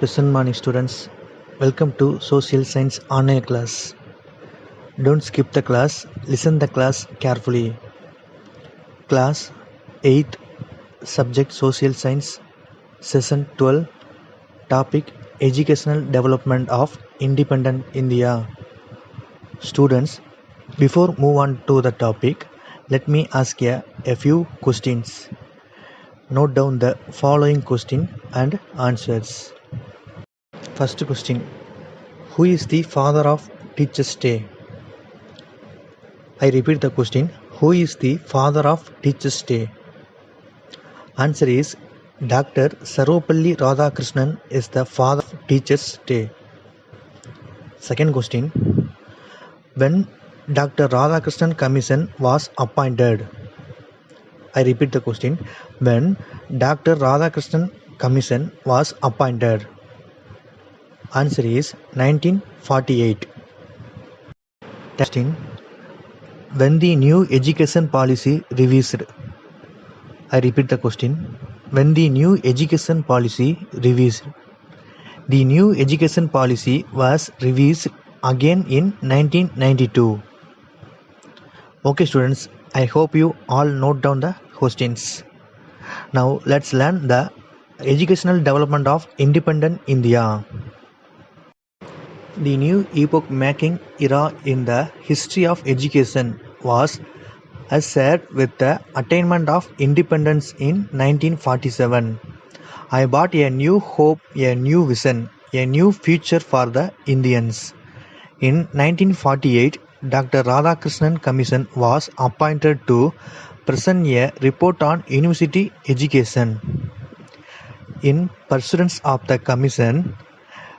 Pleasant morning, students. Welcome to Social Science online class. Don't skip the class, listen the class carefully. Class 8, Subject Social Science, Session 12, Topic Educational Development of Independent India. Students, before move on to the topic, let me ask you a few questions. Note down the following question and answers. First question. Who is the father of Teachers' Day? I repeat the question. Who is the father of Teachers' Day? Answer is Dr. Sarvepalli Radhakrishnan is the father of Teachers' Day. Second question. When Dr. Radhakrishnan Commission was appointed? I repeat the question. When Dr. Radhakrishnan Commission was appointed? Answer is 1948. Testing. When the new education policy revised? I repeat the question. When the new education policy revised? The new education policy was revised again in 1992. Okay students, I hope you all note down the questions. Now let's learn the educational development of independent India. The new epoch-making era in the history of education was ushered with the attainment of independence in 1947. I brought a new hope, a new vision, a new future for the Indians. In 1948, Dr. Radhakrishnan Commission was appointed to present a report on university education. In pursuance of the commission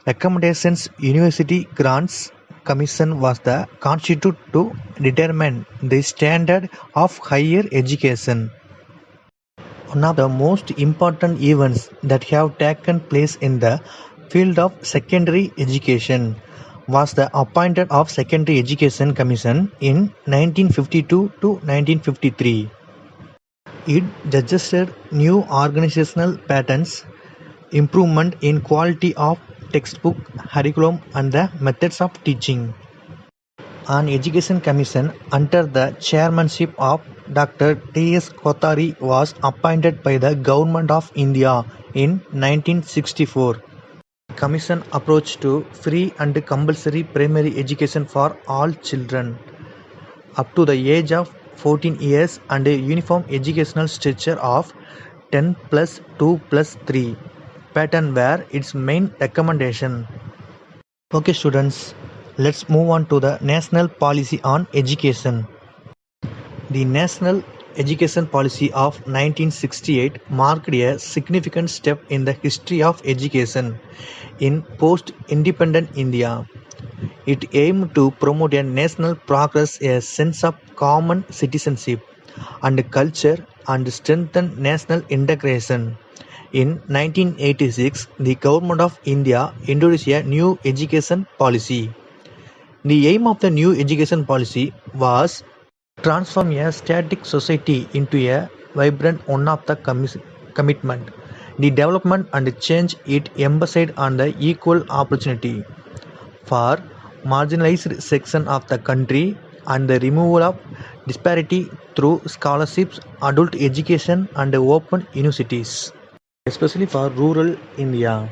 recommendations, University Grants Commission was the constituted to determine the standard of higher education. One of the most important events that have taken place in the field of secondary education was the appointment of Secondary Education Commission in 1952 to 1953. It suggested new organizational patterns, improvement in quality of textbook, curriculum and the methods of teaching. An education commission under the chairmanship of Dr. T.S. Kothari was appointed by the Government of India in 1964. The commission approach to free and compulsory primary education for all children up to the age of 14 years and a uniform educational structure of 10 plus 2 plus 3 pattern were its main recommendation. Okay students, let's move on to the national policy on education. The National Education Policy of 1968 marked a significant step in the history of education in post-independent India. It aimed to promote a national progress, a sense of common citizenship and culture, and strengthen national integration. In 1986, the Government of India introduced a new education policy. The aim of the new education policy was to transform a static society into a vibrant one of the commitment. The development and change it emphasized on the equal opportunity for marginalized section of the country and the removal of disparity through scholarships, adult education and open universities, especially for rural India.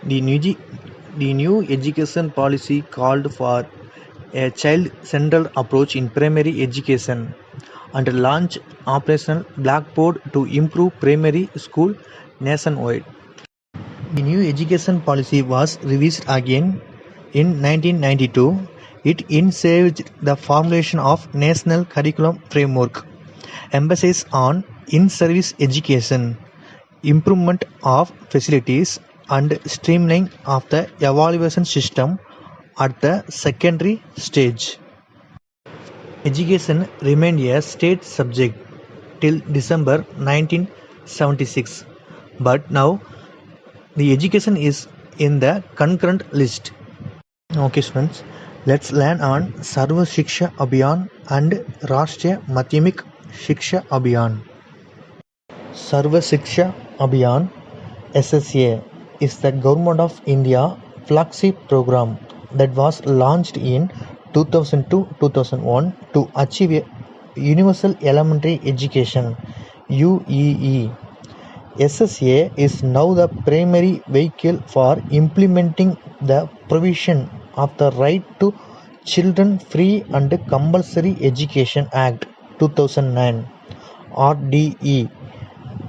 The new education policy called for a child-centered approach in primary education and launched Operation Blackboard to improve primary school nationwide. The new education policy was revised again in 1992. It envisaged the formulation of national curriculum framework, emphasis on in-service education, improvement of facilities and streamlining of the evaluation system at the secondary stage. Education remained a state subject till December 1976, but now the education is in the concurrent list. Okay students, let's learn on Sarva Shiksha Abhiyan and Rashtriya Madhyamik Shiksha Abhiyan. Sarva Shiksha Abhiyan SSA is the Government of India flagship program that was launched in 2002-2001 to achieve universal elementary education (UEE). SSA is now the primary vehicle for implementing the provision of the Right to Children Free and Compulsory Education Act 2009 (RDE).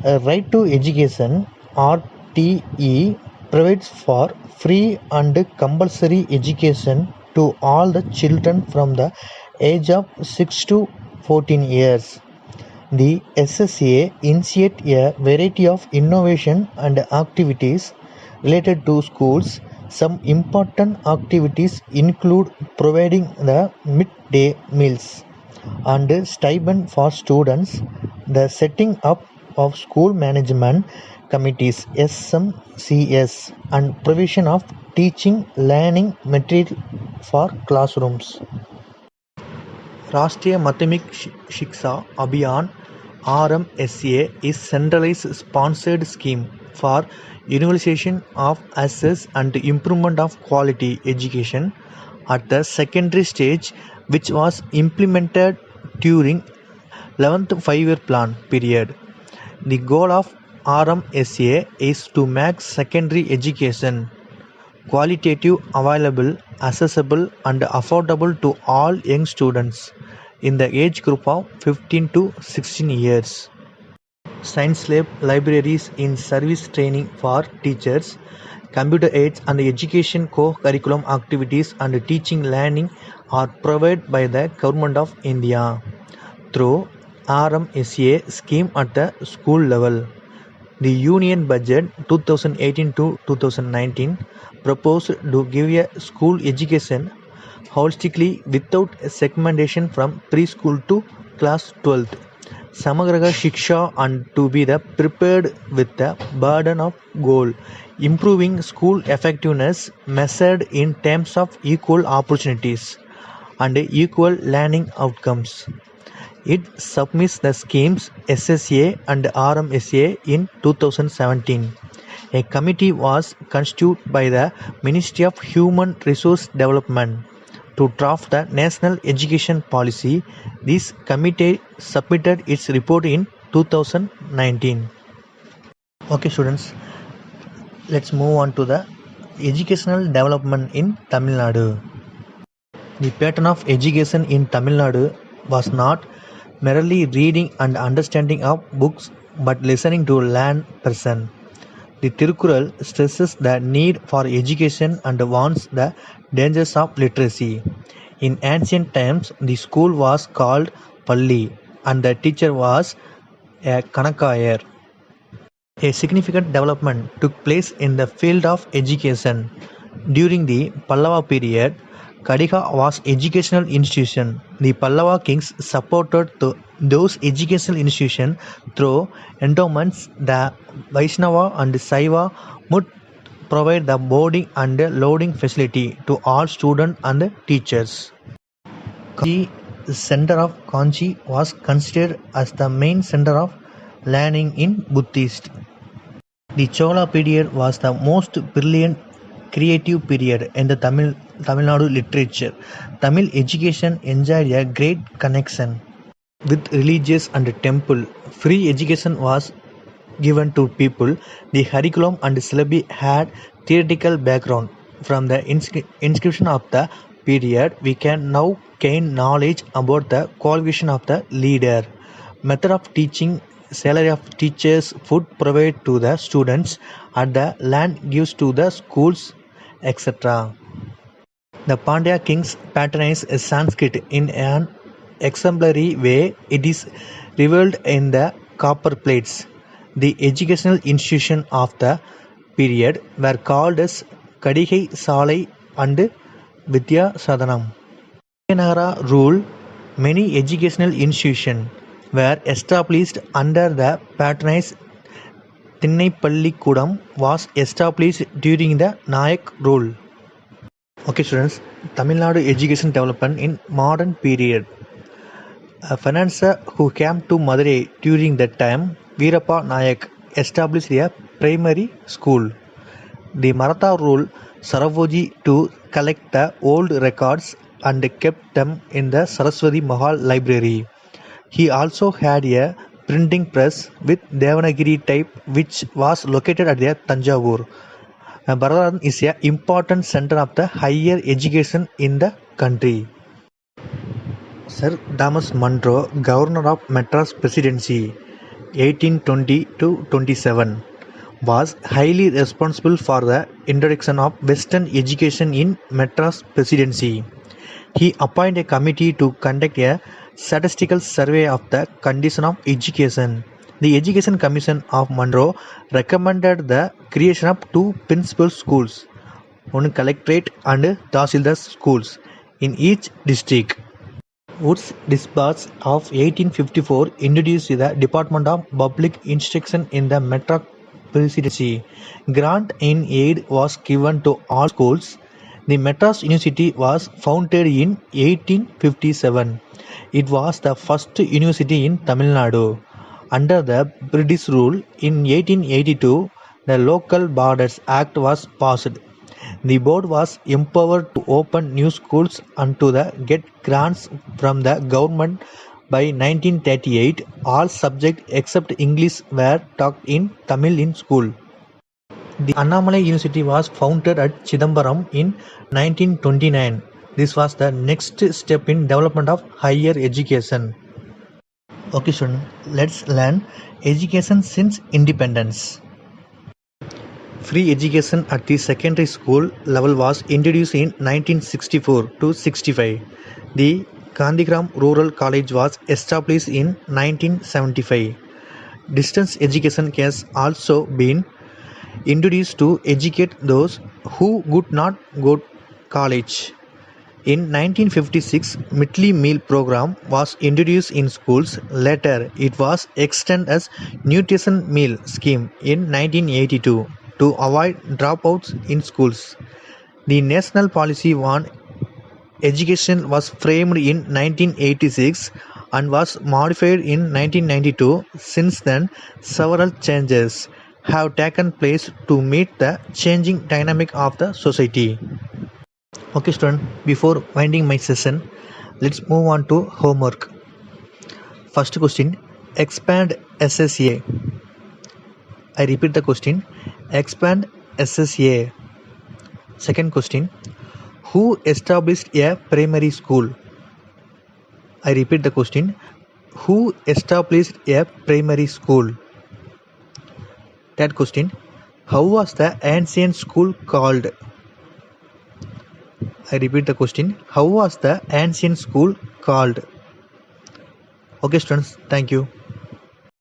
A right to education (RTE) provides for free and compulsory education to all the children from the age of 6 to 14 years. The SSA initiates a variety of innovation and activities related to schools. Some important activities include providing the midday meals and stipend for students, the setting up of school management committees (SMCS), and provision of teaching learning material for classrooms. राष्ट्रीय माध्यमिक शिक्षा अभियान (RMSA) is centralized sponsored scheme for universalization of access and improvement of quality education at the secondary stage, which was implemented during 11th five-year plan period. The goal of RMSA is to make secondary education qualitative, available, accessible and affordable to all young students in the age group of 15 to 16 years. Science lab, libraries in service training for teachers, computer aids and education co-curriculum activities and teaching learning are provided by the Government of India through RMSA scheme at the school level. The Union Budget 2018 to 2019 proposed to give a school education holistically without segmentation from preschool to class 12th. Samagra Shiksha and to be the prepared with the burden of goal, improving school effectiveness measured in terms of equal opportunities and equal learning outcomes. It submits the schemes SSA and RMSA in 2017. A committee was constituted by the Ministry of Human Resource Development to draft the National Education Policy. This committee submitted its report in 2019. Okay students, let's move on to the educational development in Tamil Nadu. The pattern of education in Tamil Nadu was not merely reading and understanding of books but listening to learn person. The Tirukural stresses the need for education and warns the dangers of literacy. In ancient times, the school was called Palli and the teacher was a Kanakayar. A significant development took place in the field of education. During the Pallava period, Kadiga was educational institution. The Pallava kings supported those educational institutions through endowments. The Vaishnava and Saiva would provide the boarding and loading facility to all students and teachers. Kanchi, the center of Kanchi, was considered as the main center of learning in Buddhist. The Chola period was the most brilliant creative period in the Tamil Nadu literature. Tamil education enjoyed a great connection with religious and temple. Free education was given to people. The curriculum and syllabi had theoretical background. From the inscription of the period, we can now gain knowledge about the qualification of the leader, method of teaching, salary of teachers, food provided to the students, and the land gives to the schools, etc. The Pandya kings patronized Sanskrit in an exemplary way. It is revealed in the copper plates. The educational institutions of the period were called as Kadigai Salai and Vidya Sadanam. Vijayanagara rule, many educational institutions were established under the patronage. Thinnai was established during the Nayak rule. Okay students, Tamil Nadu education development in modern period. A financier who came to Madurai during that time, Veerappa Nayak, established a primary school. The Maratha ruled Saravoji to collect the old records and kept them in the Saraswati Mahal library. He also had a printing press with Devanagiri type which was located at the Tanjavur. Bharatanagar is an important center of the higher education in the country. Sir Thomas Munro, Governor of Madras Presidency, 1820 to 27, was highly responsible for the introduction of Western education in Madras Presidency. He appointed a committee to conduct a statistical survey of the condition of education. The Education Commission of Monroe recommended the creation of two principal schools, one collectorate and Tahsildar schools, in each district. Wood's Dispatch of 1854 introduced the Department of Public Instruction in the Madras Presidency. Grant in aid was given to all schools. The Madras University was founded in 1857. It was the first university in Tamil Nadu. Under the British rule, in 1882, the Local Borders Act was passed. The board was empowered to open new schools and to get grants from the government. By 1938, all subjects except English were taught in Tamil in school. The Annamalai University was founded at Chidambaram in 1929. This was the next step in development of higher education. Okay student, let's learn education since independence. Free education at the secondary school level was introduced in 1964 to 65. The Gandhigram Rural College was established in 1975. Distance education has also been introduced to educate those who could not go to college. In 1956, midday meal program was introduced in schools. Later, it was extended as nutrition meal scheme in 1982 to avoid dropouts in schools. The national policy on education was framed in 1986 and was modified in 1992. Since then, several changes have taken place to meet the changing dynamic of the society. Okay student, before winding my session, let's move on to homework. First question, expand SSA. I repeat the question, expand SSA. Second question, who established a primary school? I repeat the question, who established a primary school? Third question, how was the ancient school called? I repeat the question, how was the ancient school called? Okay students, thank you.